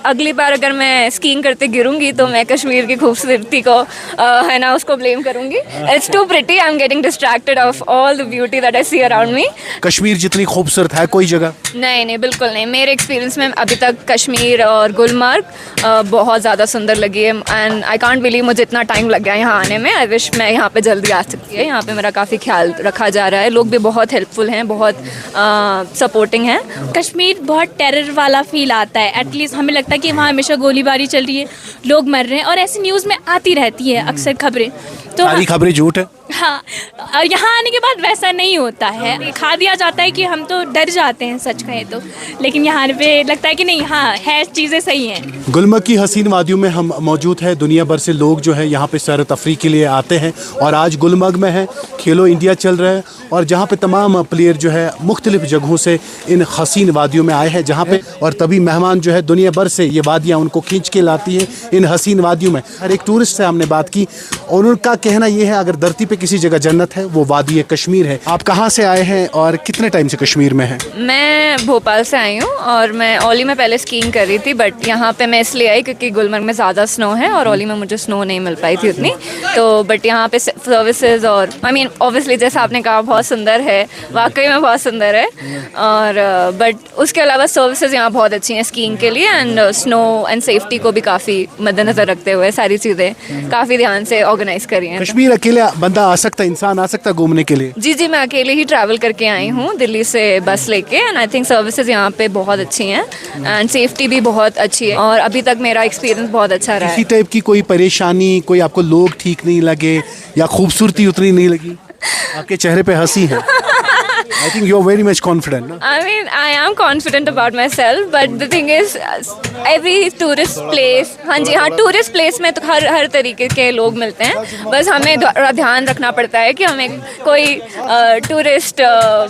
अगली बार अगर मैं स्कीइंग करते गिरूंगी तो मैं कश्मीर की खूबसूरती को है ना उसको ब्लेम करूंगी. It's too pretty. I am getting distracted of all the beauty that I see around me. Kashmir जितनी खूबसूरत है कोई जगह? नहीं नहीं, बिल्कुल नहीं. मेरे एक्सपीरियंस में अभी तक कश्मीर और गुलमर्ग बहुत ज़्यादा सुंदर लगी है. एंड आई कांट बिलीव मुझे इतना टाइम लग गया यहाँ आने में. आई विश मैं यहाँ पे जल्दी आ सकती है. यहाँ पे मेरा काफ़ी ख्याल रखा जा रहा है. लोग भी बहुत हेल्पफुल हैं, बहुत सपोर्टिंग हैं. कश्मीर बहुत टेरर वाला फील आता है. एटलीस्ट हमें लगता है कि वहाँ हमेशा गोलीबारी चल रही है, लोग मर रहे हैं, और ऐसी न्यूज़ में आती रहती है अक्सर खबरें. तो सारी खबरें झूठ है? हाँ, यहाँ आने के बाद वैसा नहीं होता है. दिखा दिया जाता है कि हम तो डर जाते हैं सच कहें तो, लेकिन यहाँ पे लगता है कि नहीं, हाँ है, चीज़ें सही हैं. गुलमर्ग की हसीन वादियों में हम मौजूद हैं. दुनिया भर से लोग जो है यहाँ पे सैर तफरी के लिए आते हैं और आज गुलमर्ग में है खेलो इंडिया चल रहा है और जहाँ पे तमाम प्लेयर जो है मुख्तलिफ जगहों से इन हसीन वादियों में आए हैं जहाँ पे, और तभी मेहमान जो है दुनिया भर से ये वादियाँ उनको खींच के लाती हैं इन हसीन वादियों में. हर एक टूरिस्ट से हमने बात की और उनका कहना ये है अगर धरती पे किसी जगह जन्नत है वो वादी कश्मीर है. आप कहाँ से आए हैं और कितने टाइम से कश्मीर में हैं? मैं भोपाल से आई हूँ और मैं ओली में पहले स्कीइंग कर रही थी, बट यहाँ पे मैं इसलिए आई क्योंकि गुलमर्ग में ज़्यादा स्नो है और ओली में मुझे स्नो नहीं मिल पाई थी उतनी. तो बट यहाँ पे सर्विसेज और आई मीन ऑब्वियसली जैसा आपने कहा बहुत सुंदर है, वाकई में बहुत सुंदर है. और बट उसके अलावा सर्विसेज यहाँ बहुत अच्छी हैं स्कीइंग के लिए. एंड स्नो एंड सेफ्टी को भी काफ़ी मद्देनज़र रखते हुए सारी चीज़ें काफ़ी ध्यान से ऑर्गेनाइज करी हैं. कश्मीर अकेले बंदा आ सकता है, इंसान आ सकता है घूमने के लिए? जी जी, मैं अकेले ही ट्रैवल करके आई हूँ दिल्ली से बस लेके. एंड आई थिंक सर्विसेज यहाँ पे बहुत अच्छी हैं एंड सेफ्टी भी बहुत अच्छी है और अभी तक मेरा एक्सपीरियंस बहुत अच्छा रहा है. किसी टाइप की कोई परेशानी, कोई आपको लोग ठीक नहीं लगे या खूबसूरती उतनी नहीं लगी? आपके चेहरे पे हंसी है. I think you are very much confident, no? I mean, I am confident about myself, but the thing is, every tourist place, हाँ जी हाँ, टूरिस्ट प्लेस में तो हर तरीके के लोग मिलते हैं. बस हमें थोड़ा ध्यान रखना पड़ता है कि हमें कोई टूरिस्ट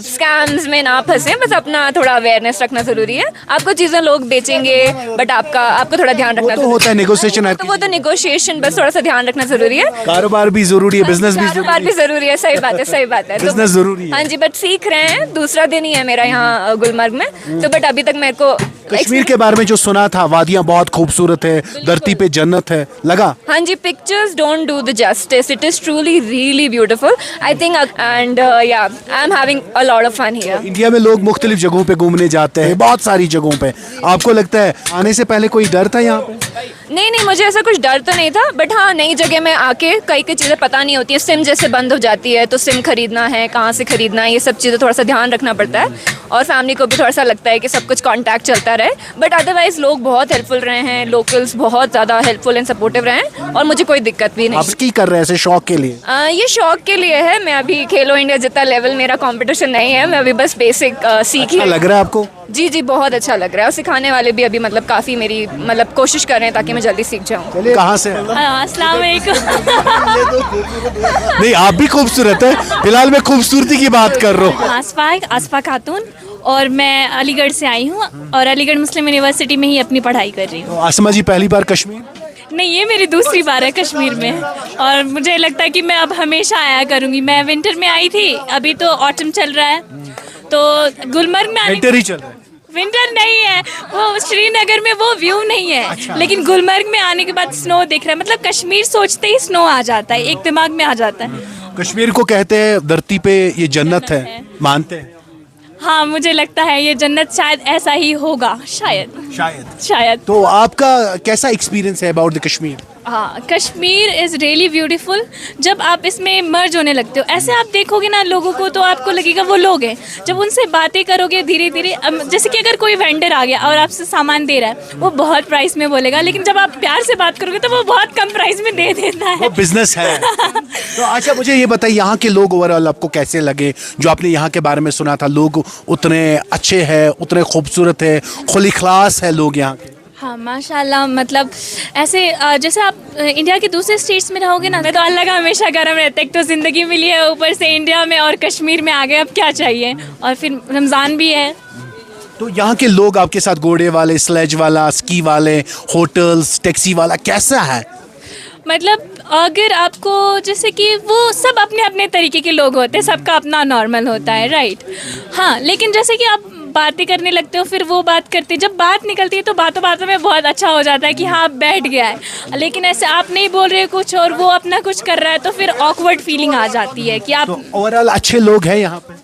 स्कैम्स में ना फंसे. बस अपना थोड़ा अवेयरनेस रखना ज़रूरी है. आपको चीज़ें लोग बेचेंगे बट आपको थोड़ा ध्यान रखना तो होता है नेगोशिएशन. तो वो तो नेगोशिएशन, बस थोड़ा सा ध्यान रखना ज़रूरी है. कारोबार भी ज़रूरी है, बिजनेस भी कारोबार भी ज़रूरी है. सही बात है, सही बात है. बिजनेस ज़रूरी है. हाँ जी, बट सीख रहे हैं. दूसरा दिन ही है मेरा यहाँ गुलमर्ग में, तो बट अभी तक मेरे को कश्मीर के बारे में जो सुना था, वादियाँ बहुत खूबसूरत है, धरती पे जन्नत है, लगा? हाँ जी, pictures don't do the justice. It is truly really beautiful I think. And yeah I am having a lot of fun here. India में लोग मुख्तलिफ जगहों पे घूमने जाते हैं, बहुत सारी जगहों पे. आपको लगता है आने से पहले कोई डर था यहाँ पे? नहीं नहीं, मुझे ऐसा कुछ डर तो नहीं था, बट हाँ नई जगह में आके कई चीज़ें पता नहीं होती है. सिम जैसे बंद हो जाती है तो सिम खरीदना है, कहाँ से खरीदना है, ये सब चीज़ें थोड़ा सा ध्यान रखना पड़ता है. और फैमिली को भी थोड़ा सा लगता है कि सब कुछ कांटेक्ट चलता रहे. बट अदरवाइज लोग बहुत हेल्पफुल रहे हैं, लोकल्स बहुत ज़्यादा हेल्पफुल एंड सपोर्टिव रहे हैं और मुझे कोई दिक्कत भी नहीं. आप की कर रहे हैं ऐसे शौक के लिए? ये शौक के लिए है. मैं अभी खेलो इंडिया जितना लेवल मेरा कंपटीशन नहीं है. मैं अभी बस बेसिक सीख ही. लग रहा है आपको? जी जी, बहुत अच्छा लग रहा है. और सिखाने वाले भी अभी मतलब काफ़ी मेरी मतलब कोशिश कर रहे हैं ताकि मैं जल्दी सीख जाऊँ. कहाँ से? अस्सलाम वालेकुम. नहीं, आप भी खूबसूरत है. फिलहाल मैं खूबसूरती की बात कर रहा हूँ. आसफा खातून, और मैं अलीगढ़ से आई हूँ और अलीगढ़ मुस्लिम यूनिवर्सिटी में ही अपनी पढ़ाई कर रही हूँ. आसमा जी पहली बार कश्मीर? नहीं, ये मेरी दूसरी बार है कश्मीर में और मुझे लगता है कि मैं अब हमेशा आया करूँगी. मैं विंटर में आई थी, अभी तो ऑटम चल रहा है, तो गुलमर्ग में विंटर ही चल रहा है. विंटर नहीं है वो, श्रीनगर में वो व्यू नहीं है. अच्छा. लेकिन गुलमर्ग में आने के बाद स्नो दिख रहा है. मतलब कश्मीर सोचते ही स्नो आ जाता है, एक दिमाग में आ जाता है. कश्मीर को कहते हैं धरती पे ये जन्नत है, मानते हैं? हाँ, मुझे लगता है ये जन्नत शायद ऐसा ही होगा, शायद. तो आपका कैसा एक्सपीरियंस है अबाउट द कश्मीर? हाँ, कश्मीर इज़ रियली ब्यूटीफुल. जब आप इसमें मर्ज होने लगते हो, ऐसे आप देखोगे ना लोगों को तो आपको लगेगा वो लोग हैं. जब उनसे बातें करोगे धीरे धीरे, जैसे कि अगर कोई वेंडर आ गया और आपसे सामान दे रहा है, वो बहुत प्राइस में बोलेगा, लेकिन जब आप प्यार से बात करोगे तो वो बहुत कम प्राइस में दे देता है. वो बिजनेस है. तो अच्छा, मुझे ये बताइए यहाँ के लोग ओवरऑल आपको कैसे लगे? जो आपने यहाँ के बारे में सुना था, लोग उतने अच्छे हैं, उतने खूबसूरत है, खुली खलास है लोग यहाँ के? हाँ, माशाल्लाह. मतलब ऐसे जैसे आप इंडिया के दूसरे स्टेट्स में रहोगे ना, तो अल्लाह का हमेशा करम रहता है. एक तो ज़िंदगी मिली है, ऊपर से इंडिया में और कश्मीर में आ गए, अब क्या चाहिए. और फिर रमज़ान भी है. तो यहाँ के लोग आपके साथ, घोड़े वाले, स्लेज वाला, स्की वाले, होटल्स, टैक्सी वाला, कैसा है? मतलब अगर आपको, जैसे कि वो सब अपने अपने तरीके के लोग होते हैं, सबका अपना नॉर्मल होता है, राइट. हाँ, लेकिन जैसे कि आप बातें करने लगते हो, फिर वो बात करते, जब बात निकलती है तो बातों बातों में बहुत अच्छा हो जाता है कि हाँ बैठ गया है। लेकिन ऐसे आप नहीं बोल रहे कुछ और वो अपना कुछ कर रहा है तो फिर ऑकवर्ड फीलिंग आ जाती है कि आप तो ओवरऑल अच्छे लोग हैं यहाँ पे?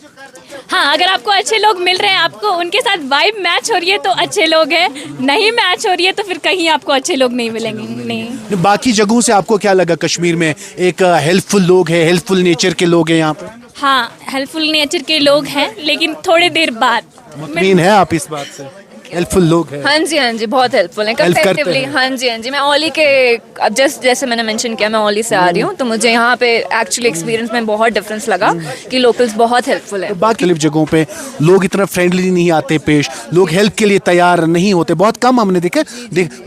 हाँ, अगर आपको अच्छे लोग मिल रहे हैं, आपको उनके साथ वाइब मैच हो रही है तो अच्छे लोग हैं, नहीं मैच हो रही है तो फिर कहीं आपको अच्छे लोग नहीं मिलेंगे। नहीं, बाकी जगहों से आपको क्या लगा कश्मीर में? एक हेल्पफुल लोग हैं, हेल्पफुल नेचर के लोग हैं यहाँ पे? हाँ, हेल्पफुल नेचर के लोग हैं, लेकिन थोड़ी देर बाद मुतमीन है आप इस बात से? हेल्पफुल लोग हैं? हाँ जी, बहुत हेल्पफुल हैं Help करते कंपैरेटिवली। हैं। हाँ जी, मैं ओली के, अब जैसे मैंने मेंशन किया, मैं ओली से आ रही हूँ, तो मुझे यहाँ पे एक्चुअली एक्सपीरियंस में बहुत डिफरेंस लगा कि लोकल्स बहुत हेल्पफुल है। बाकी लिव जगहों पे लोग इतना फ्रेंडली नहीं आते पेश, लोग हेल्प के लिए तैयार नहीं होते, बहुत कम हमने देखा।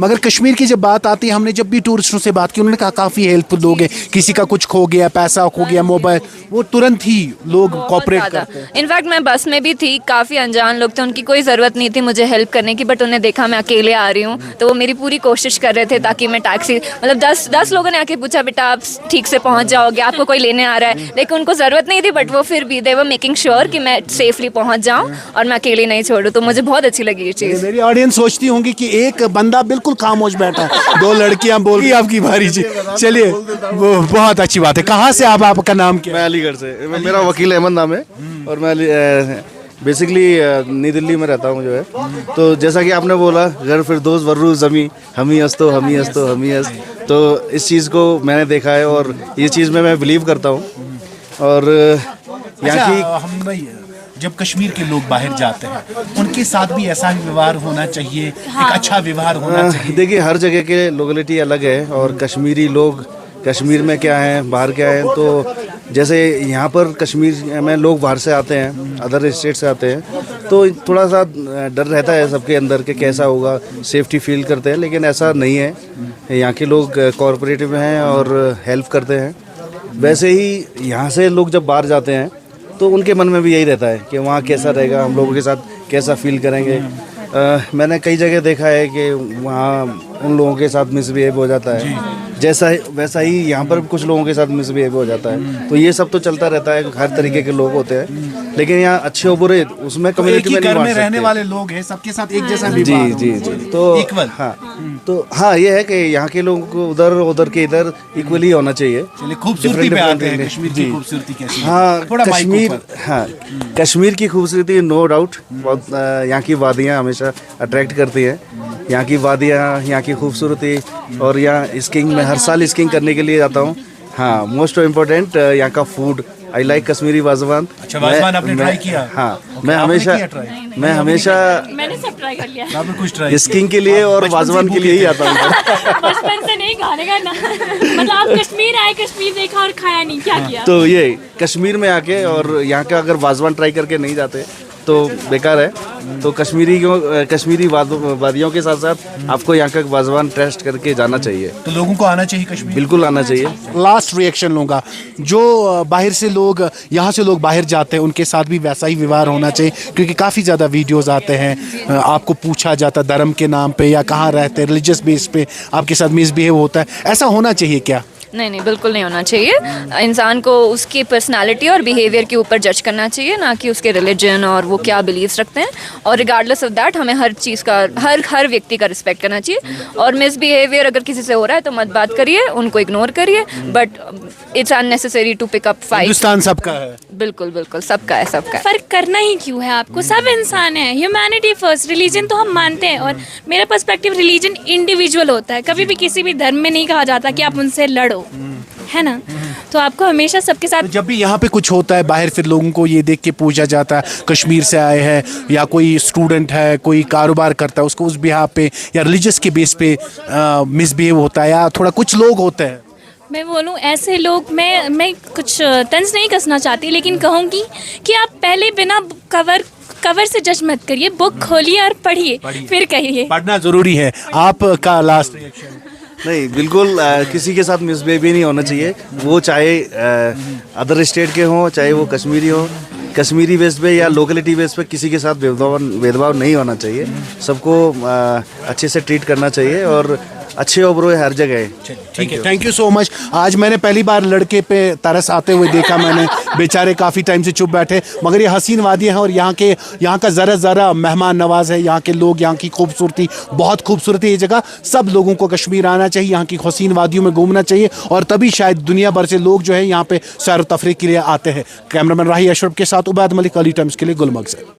मगर कश्मीर की जब बात आती है, हमने जब भी टूरिस्टों से बात की, उन्होंने कहा काफ़ी हेल्पफुल लोग हैं। किसी का कुछ खो गया, पैसा खो गया, मोबाइल, वो तुरंत ही लोग कॉपरेट करते हैं। इनफैक्ट मैं बस में भी थी, काफ़ी अनजान लोग थे, उनकी कोई ज़रूरत नहीं थी मुझे हेल्प करने की, बट उन्हें देखा मैं अकेले आ रही हूँ तो वो मेरी पूरी कोशिश कर रहे थे ताकि मैं टैक्सी, मतलब 10 लोगों ने आके पूछा बेटा आप ठीक से पहुँच जाओगे, आपको कोई लेने आ रहा है, लेकिन उनको ज़रूरत नहीं थी, बट वो फिर भी दे वर मेकिंग श्योर कि मैं सेफली पहुँच जाऊँ और मैं अकेले नहीं छोड़ूँ। तो मुझे बहुत अच्छी लगी ये चीज़। मेरी ऑडियंस सोचती होंगी कि एक बंदा बिल्कुल खामोश बैठा है, 2 लड़कियां बोल रही आपकी बारी जी। चलिए, वो बहुत अच्छी बात है। कहाँ से आप, आपका नाम क्या है? मैं अलीगढ़ से, मेरा वकील अहमद नाम है और मैं बेसिकली नई दिल्ली में रहता हूँ जो है। तो जैसा कि आपने बोला, घर फिर दोस्त वर्रू जमी हमी हस्तो हमी हस्तो हमी हस्त, तो इस चीज़ को मैंने देखा है और ये चीज़ में मैं बिलीव करता हूँ। और यहाँ की हम जब कश्मीर के लोग बाहर जाते हैं, उनके साथ भी ऐसा ही व्यवहार होना चाहिए, एक अच्छा व्यवहार होना चाहिए। देखिए, हर जगह के लोकेलिटी अलग है और कश्मीरी लोग कश्मीर में क्या है, बाहर क्या है। तो जैसे यहाँ पर कश्मीर में लोग बाहर से आते हैं, अदर स्टेट से आते हैं, तो थोड़ा सा डर रहता है सबके अंदर कि कैसा होगा, सेफ्टी फील करते हैं। लेकिन ऐसा नहीं है, यहाँ के लोग कोऑपरेटिव हैं और हेल्प करते हैं। वैसे ही यहाँ से लोग जब बाहर जाते हैं तो उनके मन में भी यही रहता है कि वहाँ कैसा रहेगा, हम लोगों के साथ कैसा फील करेंगे। मैंने कई जगह देखा है कि वहाँ उन लोगों के साथ मिसबिहेव हो जाता है, जैसा वैसा ही यहाँ पर कुछ लोगों के साथ मिसबिहेव हो जाता है। तो ये सब तो चलता रहता है, हर तरीके के लोग होते हैं, लेकिन यहाँ अच्छे और बुरे उसमें कम्युनिटी में नहीं बांट सकते। रहने वाले लोग हैं, सबके साथ एक जैसा जी जी जी, तो इक्वल। हाँ, ये है कि यहाँ के लोगों को उधर के इधर इक्वली होना चाहिए। खूबसूरती पे आते हैं, कश्मीर की खूबसूरती कैसी है? हाँ, थोड़ा कश्मीर, हाँ, कश्मीर की खूबसूरती नो डाउट बहुत, यहाँ की वादियाँ हमेशा अट्रैक्ट करती हैं। यहाँ की वादियाँ, यहाँ की खूबसूरती, और यहाँ स्कीइंग में हर साल स्कीइंग करने के लिए जाता हूँ। हाँ, मोस्ट इम्पोर्टेंट यहाँ का food, I like Kashmiri wazwan. अच्छा, वाजवान आपने ट्राई किया? हाँ, मैं हमेशा मैंने सब ट्राई कर लिया, आपने कुछ ट्राई स्कीइंग के लिए और वाजवान के लिए ही आता हूँ। बचपन से नहीं खाने का ना। मतलब आप कश्मीर आए, कश्मीर देखा और खाया नहीं, क्या किया? तो ये कश्मीर में आके और यहाँ का अगर वाजवान ट्राई करके नहीं जाते तो बेकार है। तो कश्मीरी वादियों के साथ साथ आपको यहाँ का वाजवान टेस्ट करके जाना चाहिए। तो लोगों को आना चाहिए कश्मीर, बिल्कुल आना चाहिए। लास्ट रिएक्शन लूँगा, जो बाहर से लोग, यहाँ से लोग बाहर जाते हैं, उनके साथ भी वैसा ही व्यवहार होना चाहिए, क्योंकि काफ़ी ज़्यादा वीडियोस आते हैं, आपको पूछा जाता धर्म के नाम पे या कहाँ रहते हैं, रिलीजियस बेस पे आपके साथ मिसबिहेव होता है, ऐसा होना चाहिए क्या? नहीं, बिल्कुल नहीं होना चाहिए। इंसान को उसकी पर्सनालिटी और बिहेवियर के ऊपर जज करना चाहिए, ना कि उसके रिलीजन और वो क्या बिलीव्स रखते हैं। और रिगार्डलेस ऑफ दैट हमें हर चीज़ का, हर व्यक्ति का रिस्पेक्ट करना चाहिए। और मिसबिहेवियर अगर किसी से हो रहा है तो मत बात करिए, उनको इग्नोर करिए, but it's unnecessary to pick up fight. Hindustan सबका है, बिल्कुल सबका है, सबका है। फर्क करना ही क्यों है आपको? सब इंसान है, ह्यूमैनिटी फर्स्ट। रिलीजन तो हम मानते हैं, और मेरा पर्सपेक्टिव, रिलीजन इंडिविजुअल होता है। कभी भी किसी भी धर्म में नहीं कहा जाता कि आप उनसे लड़ो, है ना? तो आपको हमेशा सबके साथ, जब भी यहाँ पे कुछ होता है बाहर, फिर लोगों को ये देख के पूछा जाता है कश्मीर से आए हैं, या कोई स्टूडेंट है, कोई कारोबार करता है, उसको उस बिहार पे या रिलीजियस के बेस पे मिसबिहेव होता है, या थोड़ा कुछ लोग होते हैं। मैं बोलूँ ऐसे लोग, मैं कुछ तंज नहीं कसना चाहती, लेकिन कहूँगी कि आप पहले बिना कवर से जज मत करिए, बुक खोलिए और पढ़िए, फिर कहिए। पढ़ना जरूरी है। आपका लास्ट रिएक्शन? नहीं, बिल्कुल किसी के साथ मिसबिहेव भी नहीं होना चाहिए, वो चाहे अदर स्टेट के हों, चाहे वो कश्मीरी हो। कश्मीरी बेस पे या लोकेलिटी बेस पे किसी के साथ भेदभाव नहीं होना चाहिए। सबको अच्छे से ट्रीट करना चाहिए और अच्छे ओबरोए हर जगह है। ठीक है, थैंक यू सो मच। आज मैंने पहली बार लड़के पे तरस आते हुए देखा, मैंने बेचारे काफ़ी टाइम से चुप बैठे, मगर ये हसीन वादियाँ हैं और यहाँ का ज़रा मेहमान नवाज है, यहाँ के लोग, यहाँ की खूबसूरती, बहुत खूबसूरत है ये जगह। सब लोगों को कश्मीर आना चाहिए, यहाँ की हसीन वादियों में घूमना चाहिए और तभी शायद दुनिया भर से लोग जो है यहाँ पे सैर तफरीह के लिए आते हैं। कैमरामैन राही अशरफ के साथ उबैद मलिक, अली टाइम्स के लिए गुलमर्ग से।